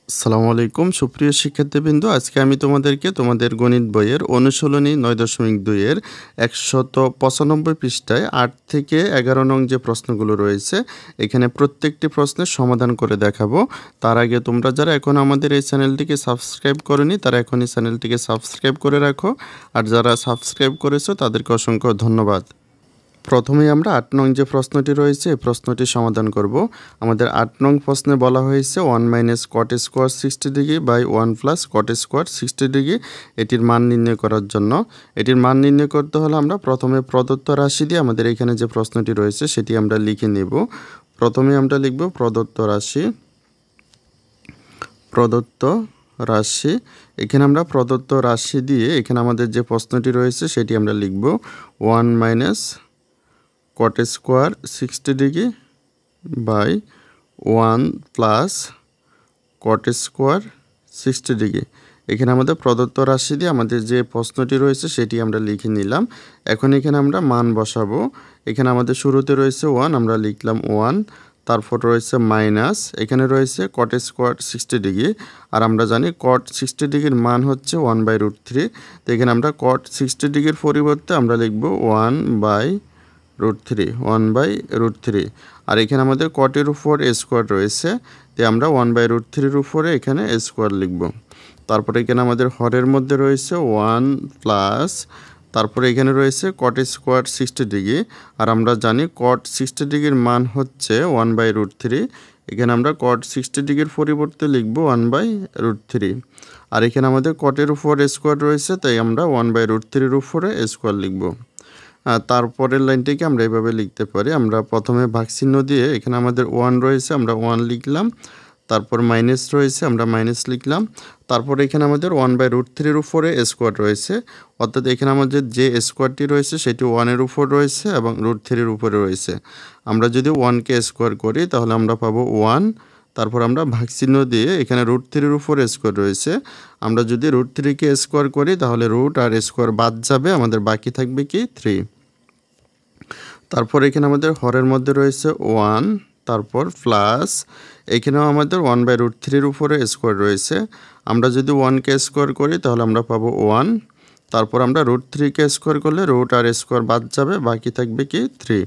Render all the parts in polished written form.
আসসালামু আলাইকুম সুপ্রিয় শিক্ষার্থীবৃন্দ, আজকে আমি তোমাদেরকে তোমাদের গণিত বইয়ের অনুশীলনী 9.2 এর 195 পৃষ্ঠায় 8 থেকে 11 নং যে প্রশ্নগুলো রয়েছে এখানে প্রত্যেকটি প্রশ্নের সমাধান করে দেখাবো। তার আগে তোমরা যারা এখন আমাদের এই চ্যানেলটিকে সাবস্ক্রাইব করোনি তারা এখনই চ্যানেলটিকে সাবস্ক্রাইব করে রাখো, আর যারা সাবস্ক্রাইব করেছো তাদেরকে অসংখ্য ধন্যবাদ। প্রথমেই আমরা 8 নং যে প্রশ্নটি রয়েছে এই প্রশ্নটি সমাধান করব। আমাদের 8 নং প্রশ্নে বলা হয়েছে 1 minus cot square 60 degree by 1 plus cot square 60 degree এটির মান নির্ণয় করার জন্য। এটির মান নির্ণয় করতে হলে আমরা প্রথমে প্রদত্ত রাশি দিয়ে আমাদের এখানে যে প্রশ্নটি রয়েছে সেটি আমরা লিখে নেব। প্রথমে আমরা লিখব প্রদত্ত রাশি। এখানে আমরা প্রদত্ত রাশি দিয়ে এখানে আমাদের যে প্রশ্নটি রয়েছে সেটি আমরা লিখব 1 minus cot square 60 degree by 1 plus cot square 60 degree. এখানে আমাদের প্রদত্ত রাশি দিয়ে আমাদের যে প্রশ্নটি রয়েছে সেটি আমরা লিখে নিলাম। এখন এখানে আমরা মান বসাবো। এখানে আমাদের শুরুতে রয়েছে 1, আমরা লিখলাম 1, তারপর রয়েছে মাইনাস, এখানে রয়েছে কট স্কোয়ার 60 ডিগ্রি, আর আমরা জানি কট 60 ডিগ্রির মান হচ্ছে 1/√3। তো এখানে আমরা কট 60 ডিগ্রির পরিবর্তে আমরা লিখব 1/√3 আর এখানে আমাদের কটের উপর স্কোয়ার রয়েছে, তো আমরা 1/√3 উপরে এখানে স্কোয়ার লিখব। তারপরে এখানে আমাদের হরের মধ্যে রয়েছে 1 প্লাস, তারপরে এখানে রয়েছে কট স্কোয়ার 60 ডিগ্রি, আর আমরা জানি কট 60 ডিগ্রির মান হচ্ছে 1/√3। এখানে আমরা কট 60 ডিগ্রির পরিবর্তে লিখব 1/√3, আর এখানে আমাদের কটের উপর স্কোয়ার রয়েছে তাই আমরা 1/√3 উপরে স্কোয়ার লিখব। তারপরের লাইনটিকে আমরা এভাবে লিখতে পারি। আমরা প্রথমে ভাগচিহ্ন দিয়ে এখানে আমাদের 1 রয়েছে আমরা 1 লিখলাম, তারপর মাইনাস রয়েছে আমরা মাইনাস লিখলাম, তারপর এখানে আমাদের 1/√3 উপরে স্কোয়ার রয়েছে, অর্থাৎ এখানে আমাদের যে স্কোয়ারটি রয়েছে সেটি 1-এর উপর রয়েছে এবং √3-এর উপরে রয়েছে। আমরা যদি 1কে স্কোয়ার করি তাহলে আমরা পাবো 1, তারপর আমরা ভাগচিহ্ন দিয়ে এখানে √3-এর উপর স্কোয়ার রয়েছে, আমরা যদি √3কে স্কোয়ার করি তাহলে রুট আর স্কোয়ার বাদ যাবে, আমাদের বাকি থাকবে কি 3। তারপর এখানে আমাদের হরের মধ্যে রয়েছে 1, তারপর প্লাস এখানেও আমাদের 1/√3-এর উপরে স্কোয়ার রয়েছে, আমরা যদি 1কে স্কোয়ার করি তাহলে আমরা পাবো 1, তারপর আমরা √3কে স্কোয়ার করলে রুট আর স্কোয়ার বাদ যাবে, বাকি থাকবে কি 3।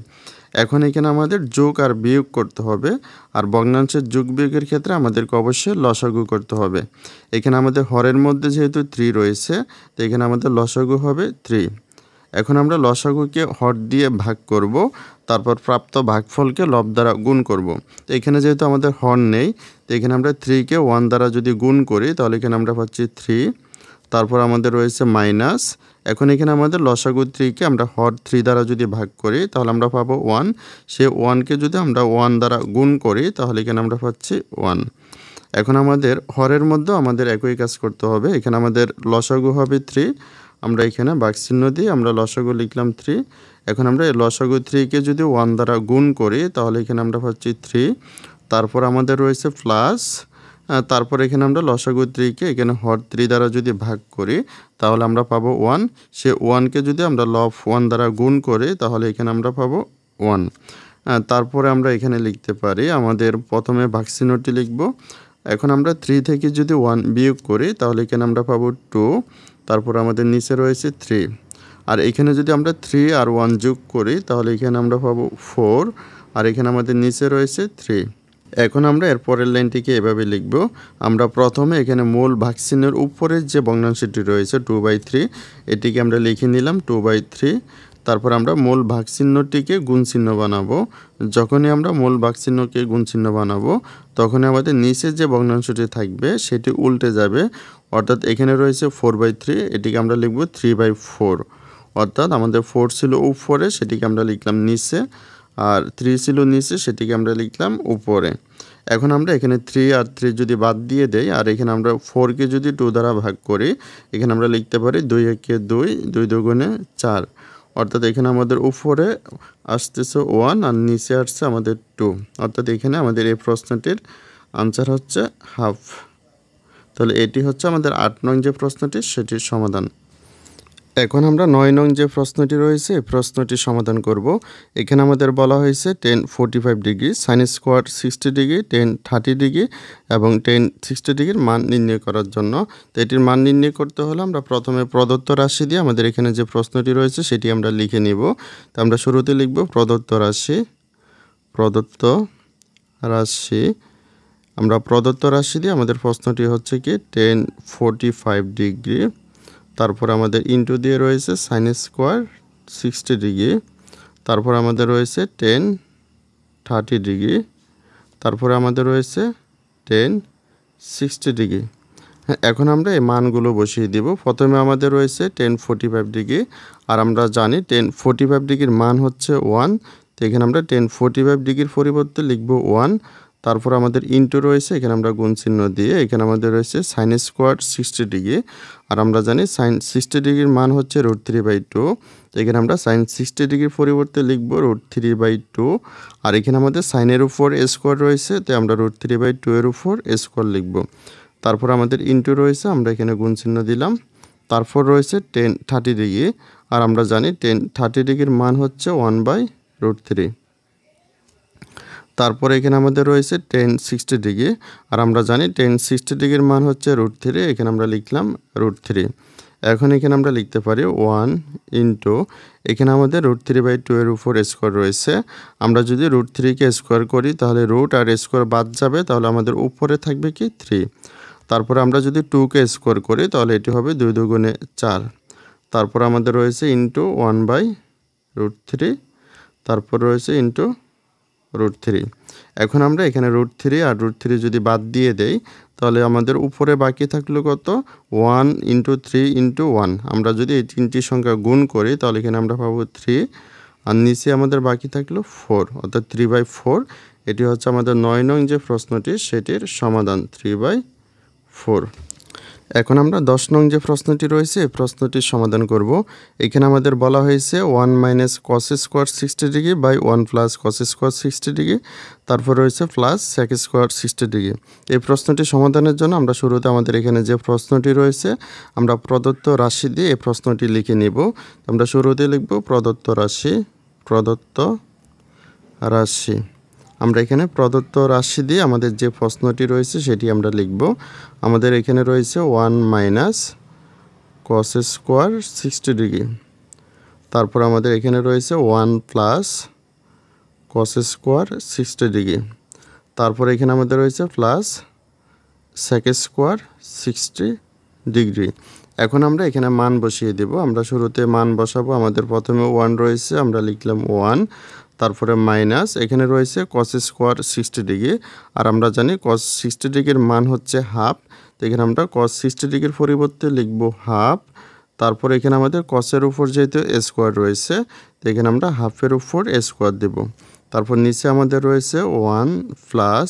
এখন এখানে আমাদের যোগ আর বিয়োগ করতে হবে, আর ভগ্নাংশের যোগ বিয়োগের ক্ষেত্রে আমাদেরকে অবশ্যই লসাগু করতে হবে। এখানে আমাদের হরের মধ্যে যেহেতু 3 রয়েছে তো এখানে আমাদের লসাগু হবে 3। এখন আমরা লসাগুকে হর দিয়ে ভাগ করব, তারপর প্রাপ্ত ভাগফলকে লব দ্বারা গুণ করব। তো এখানে যেহেতু আমাদের হর নেই তো এখানে আমরা 3কে 1 দ্বারা যদি গুণ করি তাহলে এখানে আমরা পাচ্ছি 3, তারপর আমাদের রয়েছে মাইনাস। এখন এখানে আমাদের লসাগু 3কে আমরা হর 3 দ্বারা যদি ভাগ করি তাহলে আমরা পাবো 1, সে 1কে যদি আমরা 1 দ্বারা গুণ করি তাহলে এখানে আমরা পাচ্ছি 1। এখন আমাদের হরের মধ্যে আমাদের একই কাজ করতে হবে, এখানে আমাদের লসাগু হবে 3, আমরা এখানে ভাগচিহ্ন দিয়ে আমরা লসাগু লিখলাম 3। এখন আমরা এই লসাগু 3কে যদি 1 দ্বারা গুণ করি তাহলে এখানে আমরা পাচ্ছি 3, তারপর আমাদের রয়েছে প্লাস, তারপর এখানে আমরা লসাগু 3কে এখানে হর 3 দ্বারা যদি ভাগ করি তাহলে আমরা পাবো 1, সে 1কে যদি আমরা লব 1 দ্বারা গুণ করি তাহলে এখানে আমরা পাবো 1। তারপরে আমরা এখানে লিখতে পারি, আমাদের প্রথমে ভাগচিহ্নটি লিখব। এখন আমরা 3 থেকে যদি 1 বিয়োগ করি তাহলে এখানে আমরা পাবো 2, তারপর আমাদের নিচে রয়েছে 3, আর এখানে যদি আমরা 3 আর 1 যোগ করি তাহলে এখানে আমরা পাবো 4, আর এখানে আমাদের নিচে রয়েছে 3। এখন আমরা এর পরের লাইনটিকে এভাবে লিখব। আমরা প্রথমে এখানে মূল ভাগচিহ্নের উপরের যে ভগ্নাংশটি রয়েছে 2/3 এটিকে আমরা লিখে নিলাম 2/3, তারপর আমরা মূল ভাগচিহ্নটিকে গুণচিহ্ন বানাবো। যখনই আমরা মূল ভাগচিহ্নকে গুণচিহ্ন বানাবো তখনই আমাদের নিচে যে ভগ্নাংশটি থাকবে সেটি উল্টে যাবে, অর্থাৎ এখানে রয়েছে 4/3 এটিকে আমরা লিখব 3/4, অর্থাৎ আমাদের 4 ছিল উপরে সেটিকে আমরা লিখলাম নিচে, আর 3 ছিল নিচে সেটিকে আমরা লিখলাম উপরে। এখন আমরা এখানে 3 আর 3 যদি বাদ দিয়ে দেই আর এখানে আমরা 4কে যদি 2 দ্বারা ভাগ করি এখানে আমরা লিখতে পারি 2 একে 2, 2 দুগুণে 4, অর্থাৎ এখানে আমাদের উপরে আসতেছে 1 আর নিচে আসছে আমাদের 2, অর্থাৎ এখানে আমাদের এই প্রশ্নটির আনসার হচ্ছে হাফ। তাহলে এটি হচ্ছে আমাদের 8 নং যে প্রশ্নটি সেটির সমাধান। এখন আমরা 9 নং যে প্রশ্নটি রয়েছে এই প্রশ্নটি সমাধান করব। এখানে আমাদের বলা হয়েছে tan 45 degree sin square 60 degree tan 30 degree এবং tan 60 ডিগ্রির মান নির্ণয় করার জন্য। তো এটির মান নির্ণয় করতে হলে আমরা প্রথমে প্রদত্ত রাশি দিয়ে আমাদের এখানে যে প্রশ্নটি রয়েছে সেটি আমরা লিখে নিব। তো আমরা শুরুতে লিখব প্রদত্ত রাশি আমরা প্রদত্ত রাশি দিয়ে আমাদের প্রশ্নটি হচ্ছে কি tan 45 ডিগ্রি, তারপর আমাদের ইনটু দিয়ে রয়েছে sin স্কয়ার 60 ডিগ্রি, তারপর আমাদের রয়েছে tan 30 ডিগ্রি, তারপরে আমাদের রয়েছে tan 60 ডিগ্রি। এখন আমরা এই মানগুলো বসিয়ে দিব। প্রথমে আমাদের রয়েছে tan 45 ডিগ্রি, আর আমরা জানি tan 45 ডিগ্রির মান হচ্ছে 1। তো এখানে আমরা tan 45 ডিগ্রির পরিবর্তে লিখব 1। তারপর আমাদের ইনটু রয়েছে, এখানে আমরা গুণ চিহ্ন দিয়ে এখানে আমাদের রয়েছে sin স্কয়ার 60 ডিগ্রি, আর আমরা জানি sin 60 ডিগ্রির মান হচ্ছে √3/2। তো এখানে আমরা sin 60 ডিগ্রির পরিবর্তে লিখব √3/2, আর এখানে আমাদের সাইনের উপর স্কয়ার রয়েছে, তো আমরা √3/2 এর উপর স্কয়ার লিখব। তারপর আমাদের ইনটু রয়েছে, আমরা এখানে গুণ চিহ্ন দিলাম। তারপর রয়েছে tan 30 ডিগ্রি, আর আমরা জানি tan 30 ডিগ্রির মান হচ্ছে 1/√3। তারপরে এখানে আমাদের রয়েছে tan 60 ডিগ্রি, আর আমরা জানি tan 60 ডিগ্রির মান হচ্ছে √3, এখানে আমরা লিখলাম √3। এখন এখানে আমরা লিখতে পারি 1 ইনটু এখানে আমাদের √3/2 এর উপর স্কয়ার রয়েছে। আমরা যদি √3 কে স্কয়ার করি তাহলে রুট আর স্কয়ার বাদ যাবে, তাহলে আমাদের উপরে থাকবে কি 3। তারপরে আমরা যদি 2 কে স্কয়ার করি তাহলে এটি হবে 2 দুগুণে 4। তারপর আমাদের রয়েছে ইনটু 1/√3, তারপর রয়েছে ইনটু √3। এখন আমরা এখানে √3 আর √3 যদি বাদ দিয়ে দেই তাহলে আমাদের উপরে বাকি থাকলো কত 1 × 3 × 1। আমরা যদি এই তিনটি সংখ্যা গুণ করি তাহলে এখানে আমরা পাবো 3, আর নিচে আমাদের বাকি থাকলো 4, অর্থাৎ 3/4। এটি হচ্ছে আমাদের 9 নং যে প্রশ্নটি সেটির সমাধান 3/4। এখন আমরা 10 নং যে প্রশ্নটি রয়েছে এই প্রশ্নটির সমাধান করব। এখানে আমাদের বলা হয়েছে 1 - cos square 60 degree by 1 + cos square 60 degree, তারপর রয়েছে প্লাস sec স্কয়ার 60 ডিগ্রি। এই প্রশ্নটি সমাধানের জন্য আমরা শুরুতে আমাদের এখানে যে প্রশ্নটি রয়েছে আমরা প্রদত্ত রাশি দিয়ে এই প্রশ্নটি লিখে নিব। আমরা শুরুতে লিখব প্রদত্ত রাশি। আমরা এখানে প্রদত্ত রাশি দিয়ে আমাদের যে প্রশ্নটি রয়েছে সেটি আমরা লিখব। আমাদের এখানে রয়েছে 1 - cos স্কয়ার 60 ডিগ্রি, তারপর আমাদের এখানে রয়েছে 1 + cos স্কয়ার 60 ডিগ্রি, তারপর এখানে আমাদের রয়েছে প্লাস sec স্কয়ার 60 ডিগ্রি। এখন আমরা এখানে মান বসিয়ে দেব। আমরা শুরুতে মান বসাবো। আমাদের প্রথমে 1 রয়েছে, আমরা লিখলাম 1, তারপরে মাইনাস এখানে রয়েছে cos স্কয়ার 60 ডিগ্রি, আর আমরা জানি cos 60 ডিগ্রির মান হচ্ছে হাফ। তো এখানে আমরা cos 60 ডিগ্রির পরিবর্তে লিখব হাফ। তারপর এখানে আমাদের cos এর উপর যেহেতু স্কয়ার রয়েছে তো এখানে আমরা হাফের উপর স্কয়ার দেব। তারপর নিচে আমাদের রয়েছে 1 প্লাস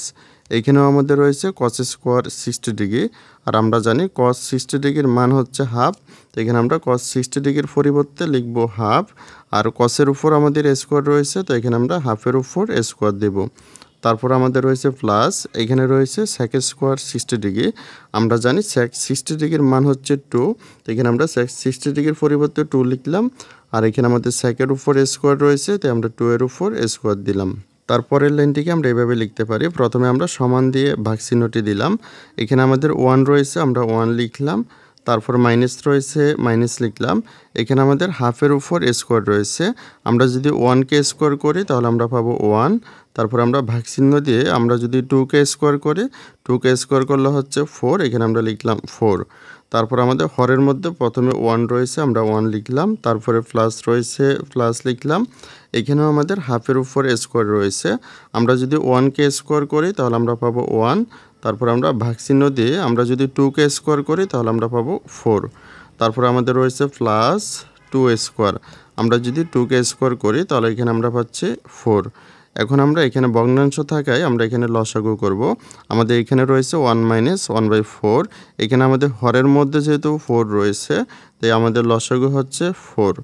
এখানেও আমাদের রয়েছে cos স্কয়ার 60 ডিগ্রি, আর আমরা জানি cos 60 ডিগ্রির মান হচ্ছে হাফ। তো এখানে আমরা cos 60 ডিগ্রির পরিবর্তে লিখব হাফ, আর cos এর উপর আমাদের স্কয়ার রয়েছে তো এখানে আমরা হাফের উপর স্কয়ার দেব। তারপর আমাদের রয়েছে প্লাস এখানে রয়েছে sec স্কয়ার 60 ডিগ্রি। আমরা জানি sec 60 ডিগ্রির মান হচ্ছে 2, তো এখানে আমরা sec 60 ডিগ্রির পরিবর্তে 2 লিখলাম, আর এখানে আমাদের sec এর উপর স্কয়ার রয়েছে তাই আমরা 2 এর উপর স্কয়ার দিলাম। তারপরের লাইনটিকে আমরা এভাবে লিখতে পারি। প্রথমে আমরা সমান দিয়ে ভাগ চিহ্নটি দিলাম। এখানে আমাদের 1 রয়েছে, আমরা 1 লিখলাম, তারপর মাইনাস রয়েছে মাইনাস লিখলাম। এখানে আমাদের হাফের উপর স্কয়ার রয়েছে, আমরা যদি 1 কে স্কয়ার করি তাহলে আমরা পাবো 1। তারপর আমরা ভাগ চিহ্ন দিয়ে আমরা যদি 2 কে স্কয়ার করি 2 কে স্কয়ার করলে হচ্ছে 4, এখানে আমরা লিখলাম 4। তারপর আমাদের হরের মধ্যে প্রথমে 1 রয়েছে, আমরা 1 লিখলাম, তারপরে প্লাস রয়েছে প্লাস লিখলাম। এখানেও আমাদের হাফের উপর স্কয়ার রয়েছে, আমরা যদি 1 কে স্কয়ার করি তাহলে আমরা পাবো 1। তারপর আমরা ভাগ চিহ্ন দিয়ে আমরা যদি 2 কে স্কয়ার করি তাহলে আমরা পাবো 4। তারপর আমাদের রয়েছে প্লাস 2 স্কয়ার, আমরা যদি 2 কে স্কয়ার করি তাহলে এখানে আমরা পাচ্ছি 4। এখন আমরা এখানে ভগ্নাংশ থাকায় আমরা এখানে লসাগু করব। আমাদের এখানে রয়েছে 1 - 1/4, এখানে আমাদের হরের মধ্যে যেহেতু 4 রয়েছে তাই আমাদের লসাগু হচ্ছে 4।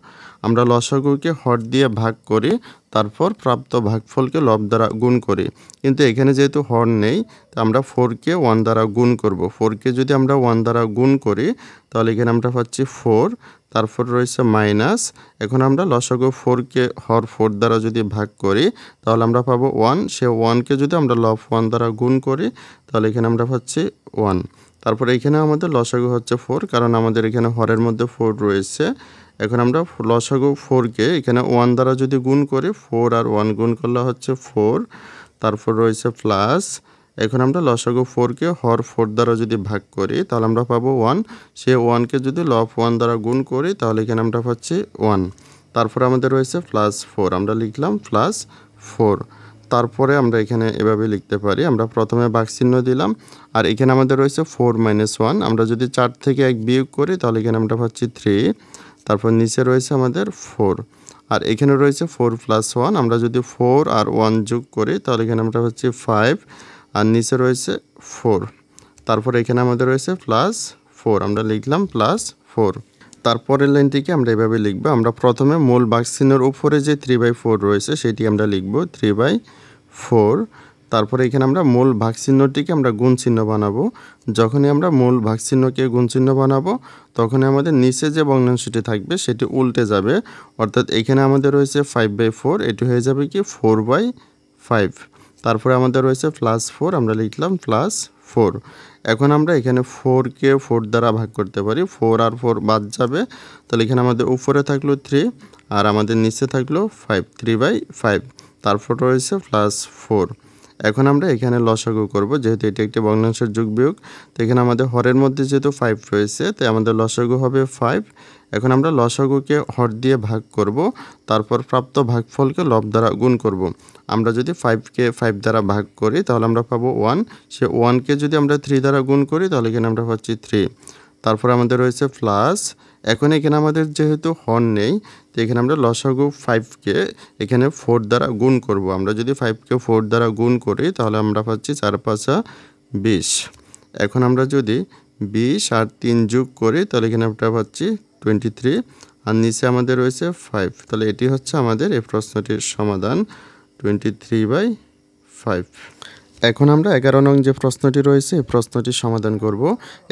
আমরা লসাগুকে হর দিয়ে ভাগ করি, তারপর প্রাপ্ত ভাগফলকে লব দ্বারা গুণ করি, কিন্তু এখানে যেহেতু হর নেই তো আমরা 4 কে 1 দ্বারা গুণ করব। 4 কে যদি আমরা 1 দ্বারা গুণ করি তাহলে এখানে আমরা পাচ্ছি 4, তারপর রয়েছে মাইনাস। এখন আমরা লসাগু 4কে হর 4 দ্বারা যদি ভাগ করি তাহলে আমরা পাবো 1। সে 1কে যদি আমরা লব 1 দ্বারা গুণ করি তাহলে এখানে আমরা পাচ্ছি 1। তারপর এখানে আমাদের লসাগু হচ্ছে 4, কারণ আমাদের এখানে হরের মধ্যে 4 রয়েছে। এখন আমরা লসাগু 4কে এখানে 1 দ্বারা যদি গুণ করি, 4 আর 1 গুণ করলে হচ্ছে 4। তারপর রয়েছে প্লাস। এখন আমরা লসাগু 4কে হর 4 দ্বারা যদি ভাগ করি তাহলে আমরা পাবো 1। সে 1কে যদি লব 1 দ্বারা গুণ করি তাহলে এখানে আমরা পাচ্ছি 1। তারপর আমাদের রয়েছে প্লাস 4, আমরা লিখলাম প্লাস 4। তারপরে আমরা এখানে এভাবে লিখতে পারি, আমরা প্রথমে ভাগচিহ্ন দিলাম আর এখানে আমাদের রয়েছে 4 - 1। আমরা যদি 4 থেকে 1 বিয়োগ করি তাহলে এখানে আমরা পাচ্ছি 3। তারপর নিচে রয়েছে আমাদের 4 আর এখানে রয়েছে 4 + 1। আমরা যদি 4 আর 1 যোগ করি তাহলে এখানে আমরা পাচ্ছি 5 আর নিচে রয়েছে 4। তারপর এখানে আমাদের রয়েছে প্লাস 4, আমরা লিখলাম প্লাস 4। তারপরের লাইনটিকে আমরা এভাবে লিখব, আমরা প্রথমে মূল ভাগচিহ্নের উপরে যে 3/4 রয়েছে সেটি আমরা লিখব 3/4। তারপরে এখানে আমরা মূল ভাগচিহ্নটিকে আমরা গুণ চিহ্ন বানাবো। যখনই আমরা মূল ভাগচিহ্নকে গুণ চিহ্ন বানাবো তখনই আমাদের নিচে যে ভগ্নাংশটি থাকবে সেটি উল্টে যাবে, অর্থাৎ এখানে আমাদের রয়েছে 5/4, এটি হয়ে যাবে কি 4/5। তারপরে আমাদের রয়েছে প্লাস 4, আমরা লিখলাম প্লাস 4। এখন আমরা এখানে 4কে 4 দ্বারা ভাগ করতে পারি, 4 আর 4 বাদ যাবে, তাহলে এখানে আমাদের উপরে থাকলো 3 আর আমাদের নিচে থাকলো 5, 3/5। তারপর রয়েছে প্লাস 4। এখন আমরা এখানে লসাগু করব, যেহেতু এটি একটি ভগ্নাংশের যোগ বিয়োগ, তো এখানে আমাদের হরের মধ্যে যেহেতু 5 রয়েছে তাই আমাদের লসাগু হবে 5। এখন আমরা লসাগুকে হর দিয়ে ভাগ করব, তারপর প্রাপ্ত ভাগফলকে লব দ্বারা গুণ করব। আমরা যদি 5কে 5 দ্বারা ভাগ করি তাহলে আমরা পাবো 1। সে 1কে যদি আমরা 3 দ্বারা গুণ করি তাহলে এখানে আমরা পাচ্ছি 3। তারপর আমাদের রয়েছে প্লাস। এখন এখানে আমাদের যেহেতু হর নেই তো এখানে আমরা লসাগু 5কে এখানে 4 দ্বারা গুণ করব। আমরা যদি 5কে 4 দ্বারা গুণ করি তাহলে আমরা পাচ্ছি 4 × 5 = 20। এখন আমরা যদি 20 আর 3 যোগ করি তাহলে এখানে আমরা পাচ্ছি 23 আর নিচে আমাদের রয়েছে 5। তাহলে এটি হচ্ছে আমাদের এই প্রশ্নটির সমাধান, 23/5। এখন আমরা 11 নং যে প্রশ্নটি রয়েছে এই প্রশ্নটির সমাধান করব।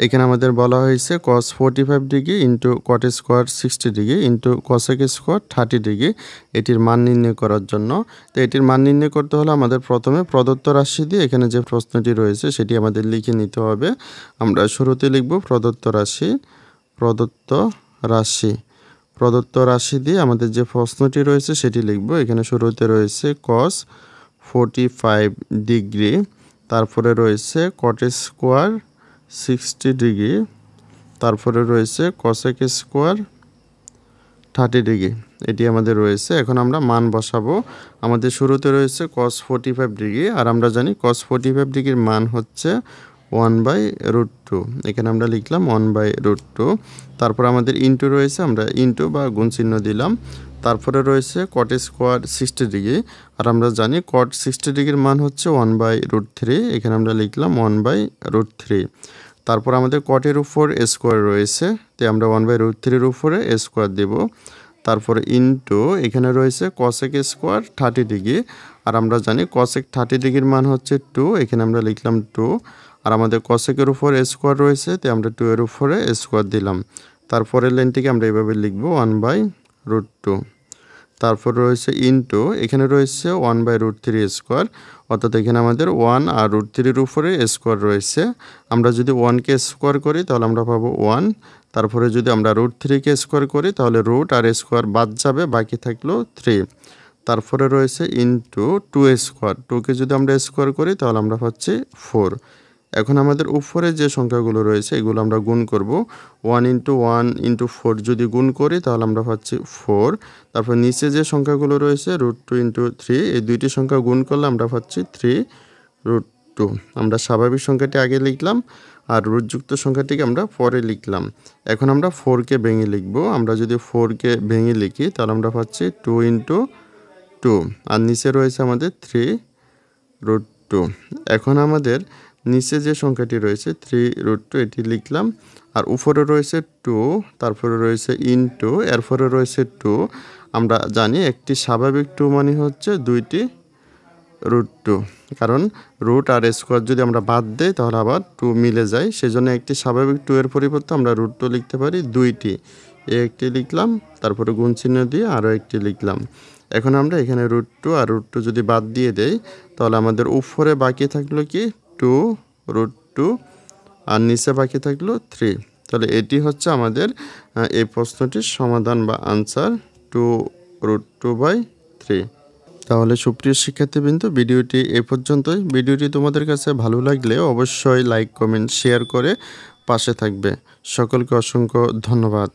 এখানে আমাদের বলা হয়েছে cos 45 degree into cot square 60 degree into cosec square 30 degree এটির মান নির্ণয় করার জন্য। তো এটির মান নির্ণয় করতে হলে আমাদের প্রথমে প্রদত্ত রাশি দিয়ে এখানে যে প্রশ্নটি রয়েছে সেটি আমাদের লিখে নিতে হবে। আমরা শুরুতে লিখব প্রদত্ত রাশি। প্রদত্ত রাশি দিয়ে আমাদের যে প্রশ্নটি রয়েছে সেটি লিখব। এখানে শুরুতে রয়েছে cos 45 ডিগ্রি, তারপরে রয়েছে cot স্কোয়ার 60 ডিগ্রি, তারপরে রয়েছে cosec স্কোয়ার 30 ডিগ্রি, এটি আমাদের রয়েছে। এখন আমরা মান বসাবো। আমাদের শুরুতে রয়েছে cos 45 ডিগ্রি আর আমরা জানি cos 45 ডিগ্রির মান হচ্ছে 1/√2। এখানে আমরা লিখলাম 1/√2। তারপর আমাদের ইন্টু রয়েছে, আমরা ইন্টু বা গুণ চিহ্ন দিলাম। তারপরে রয়েছে cot স্কোয়ার 60 ডিগ্রি আর আমরা জানি cot 60 ডিগ্রির মান হচ্ছে 1/√3। এখানে আমরা লিখলাম 1/√3। তারপর আমাদের cot-এর উপর স্কোয়ার রয়েছে তাই আমরা 1/√3-এর উপরে স্কোয়ার দেব। তারপরে ইন্টু এখানে রয়েছে cosec স্কোয়ার 30 ডিগ্রি আর আমরা জানি cosec 30 ডিগ্রির মান হচ্ছে 2। এখানে আমরা লিখলাম 2 আর আমাদের cosec-এর উপর স্কোয়ার রয়েছে তাই আমরা 2-এর উপরে স্কোয়ার দিলাম। তারপরের লাইনটিকে আমরা এভাবে লিখব 1/√2। তারপর রয়েছে ইন্টু এখানে রয়েছে 1/√3 স্কোয়ার, অর্থাৎ এখানে আমাদের 1 আর √3-এর উপরে স্কোয়ার রয়েছে। আমরা যদি 1কে স্কোয়ার করি তাহলে আমরা পাবো 1। তারপরে যদি আমরা √3কে স্কোয়ার করি তাহলে রুট আর স্কোয়ার বাদ যাবে, বাকি থাকলো 3। তারপরে রয়েছে ইন্টু 2 স্কোয়ার, 2কে যদি আমরা স্কোয়ার করি তাহলে আমরা পাচ্ছি 4। এখন আমাদের উপরে যে সংখ্যাগুলো রয়েছে এগুলো আমরা গুণ করব। 1 × 1 × 4 যদি গুণ করি তাহলে আমরা পাচ্ছি 4। তারপর নিচে যে সংখ্যাগুলো রয়েছে √2 × 3, এই দুইটি সংখ্যা গুণ করলে আমরা পাচ্ছি 3√2। আমরা স্বাভাবিক সংখ্যাটি আগে লিখলাম আর রুটযুক্ত সংখ্যাটিকে আমরা পরে লিখলাম। এখন আমরা 4কে ভেঙে লিখব। আমরা যদি 4কে ভেঙে লিখি তাহলে আমরা পাচ্ছি 2 × 2 আর নিচে রয়েছে আমাদের 3√2। এখন আমাদের নিচে যে সংখ্যাটি রয়েছে 3√2 এটি লিখলাম আর উপরে রয়েছে 2, তারপরে রয়েছে ইনটু, এরপরে রয়েছে 2। আমরা জানি একটি স্বাভাবিক 2 মানে হচ্ছে 2টি √2, কারণ রুট আর স্কোয়ার যদি আমরা বাদ দেই তাহলে আবার 2 মিলে যায়, সেজন্য একটি স্বাভাবিক 2 এর পরিবর্তে আমরা √2 লিখতে পারি 2টি। এ একটি লিখলাম, তারপরে গুণ চিহ্ন দিয়ে আরও একটি লিখলাম। এখন আমরা এখানে √2 আর √2 যদি বাদ দিয়ে দেই তাহলে আমাদের উপরে বাকি থাকলো কি 2 √2 আর নিচে বাকি থাকলো 3। তাহলে এটি হচ্ছে আমাদের এই প্রশ্নটির সমাধান বা আনসার 2√2/3। তাহলে সুপ্রিয় শিক্ষার্থীবৃন্দ, ভিডিওটি এ পর্যন্তই। ভিডিওটি তোমাদের কাছে ভালো লাগলে অবশ্যই লাইক, কমেন্ট, শেয়ার করে পাশে থাকবে। সকলকে অসংখ্য ধন্যবাদ।